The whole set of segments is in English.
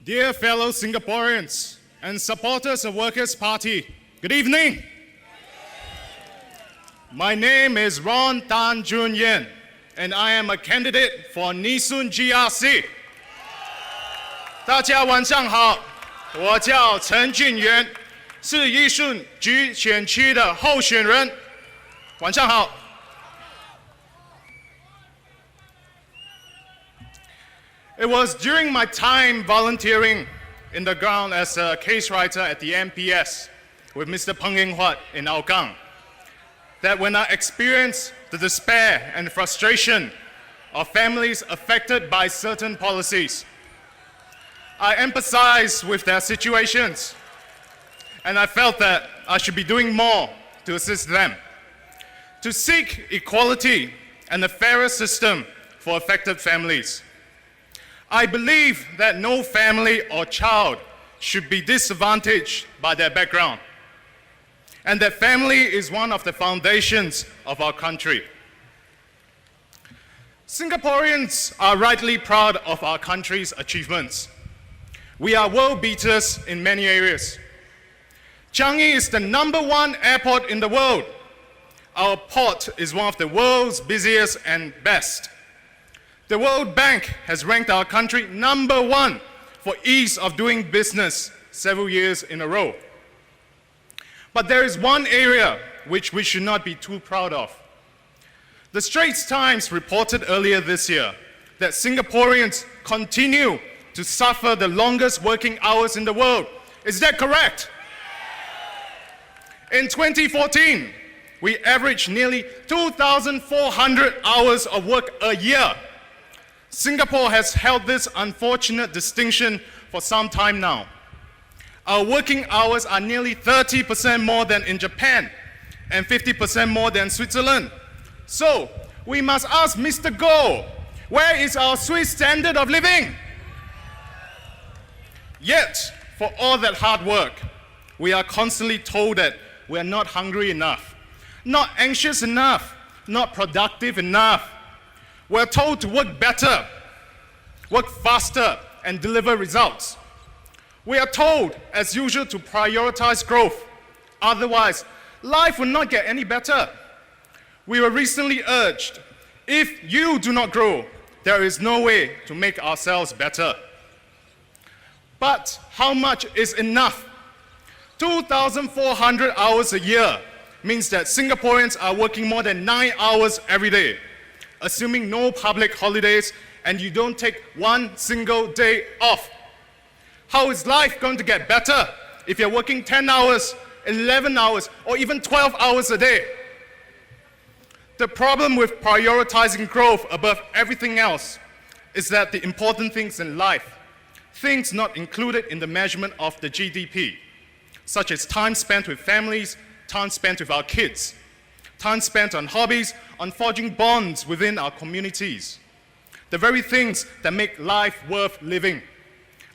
Dear fellow Singaporeans and supporters of Workers' Party, good evening. My name is Ron Tan Jun Yen, and I am a candidate for Nisun GRC. 大家晚上好，我叫陈俊元，是义顺局选区的候选人。晚上好。It was during my time volunteering in the ground as a case writer at the MPS with Mr. Peng Ying Huat in Hougang that when I experienced the despair and frustration of families affected by certain policies, I empathized with their situations, and I felt that I should be doing more to assist them, to seek equality and a fairer system for affected families. I believe that no family or child should be disadvantaged by their background, and that family is one of the foundations of our country. Singaporeans are rightly proud of our country's achievements. We are world beaters in many areas. Changi is the #1 airport in the world. Our port is one of the world's busiest and best. The World Bank has ranked our country #1 for ease of doing business several years in a row. But there is one area which we should not be too proud of. The Straits Times reported earlier this year that Singaporeans continue to suffer the longest working hours in the world. Is that correct? In 2014, we averaged nearly 2,400 hours of work a year. Singapore has held this unfortunate distinction for some time now. Our working hours are nearly 30% more than in Japan and 50% more than Switzerland. So, we must ask Mr. Goh, where is our Swiss standard of living? Yet, for all that hard work, we are constantly told that we are not hungry enough, not anxious enough, not productive enough. We're told to work better, work faster, and deliver results. We are told, as usual, to prioritize growth. Otherwise, life will not get any better. We were recently urged, if you do not grow, there is no way to make ourselves better. But how much is enough? 2,400 hours a year means that Singaporeans are working more than 9 hours every day, assuming no public holidays, and you don't take one single day off. How is life going to get better if you're working 10 hours, 11 hours, or even 12 hours a day? The problem with prioritizing growth above everything else is that the important things in life, things not included in the measurement of the GDP, such as time spent with families, time spent with our kids, time spent on hobbies, on forging bonds within our communities. The very things that make life worth living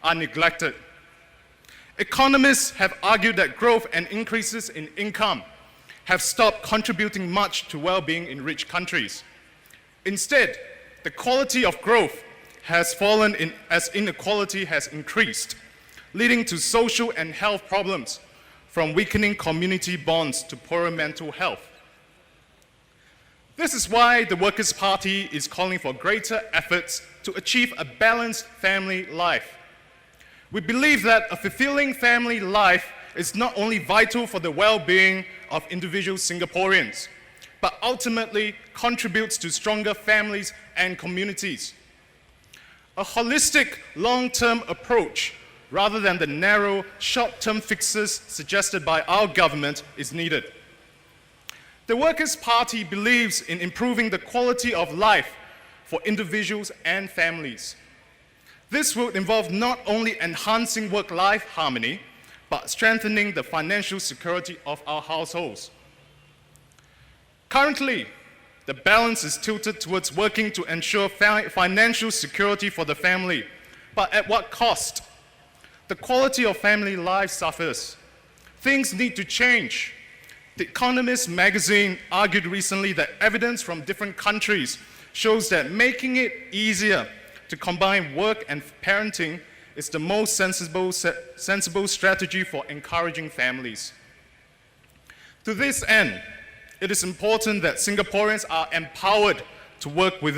are neglected. Economists have argued that growth and increases in income have stopped contributing much to well-being in rich countries. Instead, the quality of growth has fallen as inequality has increased, leading to social and health problems, from weakening community bonds to poorer mental health. This is why the Workers' Party is calling for greater efforts to achieve a balanced family life. We believe that a fulfilling family life is not only vital for the well-being of individual Singaporeans, but ultimately contributes to stronger families and communities. A holistic, long-term approach, rather than the narrow, short-term fixes suggested by our government, is needed. The Workers' Party believes in improving the quality of life for individuals and families. This will involve not only enhancing work-life harmony, but strengthening the financial security of our households. Currently, the balance is tilted towards working to ensure financial security for the family, but at what cost? The quality of family life suffers. Things need to change. The Economist magazine argued recently that evidence from different countries shows that making it easier to combine work and parenting is the most sensible strategy for encouraging families. To this end, it is important that Singaporeans are empowered to work with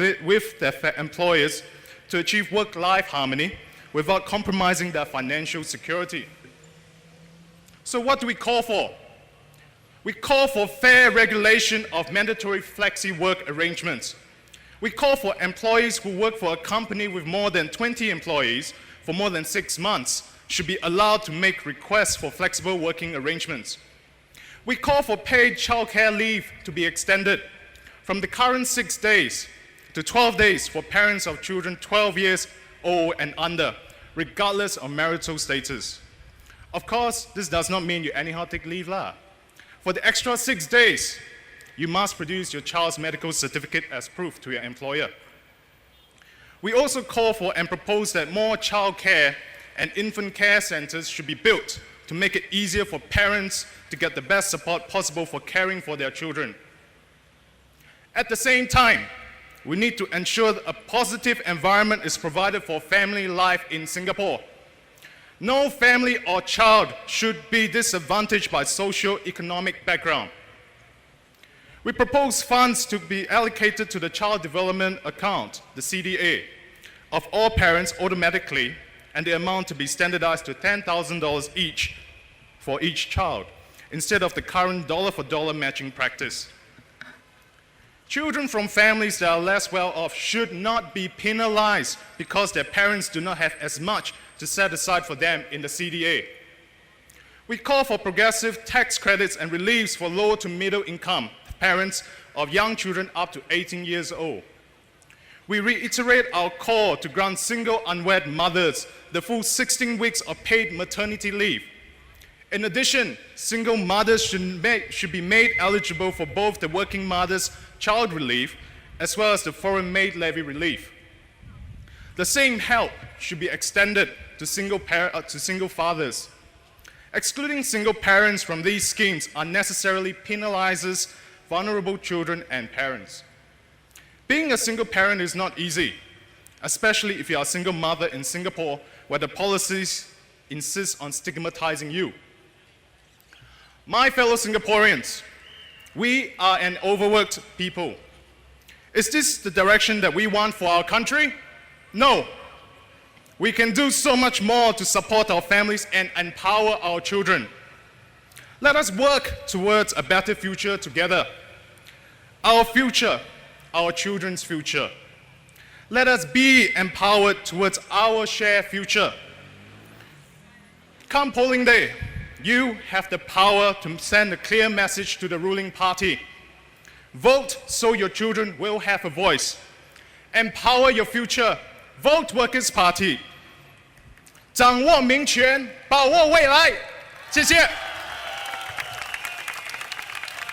their employers to achieve work-life harmony without compromising their financial security. So what do we call for? We call for fair regulation of mandatory flexi-work arrangements. We call for employees who work for a company with more than 20 employees for more than 6 months should be allowed to make requests for flexible working arrangements. We call for paid childcare leave to be extended from the current 6 days to 12 days for parents of children 12 years old and under, regardless of marital status. Of course, this does not mean you anyhow take leave lah. For the extra 6 days, you must produce your child's medical certificate as proof to your employer. We also call for and propose that more child care and infant care centers should be built to make it easier for parents to get the best support possible for caring for their children. At the same time, we need to ensure that a positive environment is provided for family life in Singapore. No family or child should be disadvantaged by socio-economic background. We propose funds to be allocated to the Child Development Account, the CDA, of all parents automatically, and the amount to be standardized to $10,000 each for each child, instead of the current dollar-for-dollar matching practice. Children from families that are less well off should not be penalized because their parents do not have as much to set aside for them in the CDA. We call for progressive tax credits and reliefs for low to middle income parents of young children up to 18 years old. We reiterate our call to grant single unwed mothers the full 16 weeks of paid maternity leave. In addition, single mothers should be made eligible for both the Working Mothers Child Relief as well as the Foreign Maid Levy Relief. The same help should be extended to single fathers. Excluding single parents from these schemes unnecessarily penalizes vulnerable children and parents. Being a single parent is not easy, especially if you are a single mother in Singapore where the policies insist on stigmatizing you. My fellow Singaporeans, we are an overworked people. Is this the direction that we want for our country? No. We can do so much more to support our families and empower our children. Let us work towards a better future together. Our future, our children's future. Let us be empowered towards our shared future. Come polling day, you have the power to send a clear message to the ruling party. Vote so your children will have a voice. Empower your future. Vote Workers' Party. 掌握民权，把握未来。谢谢。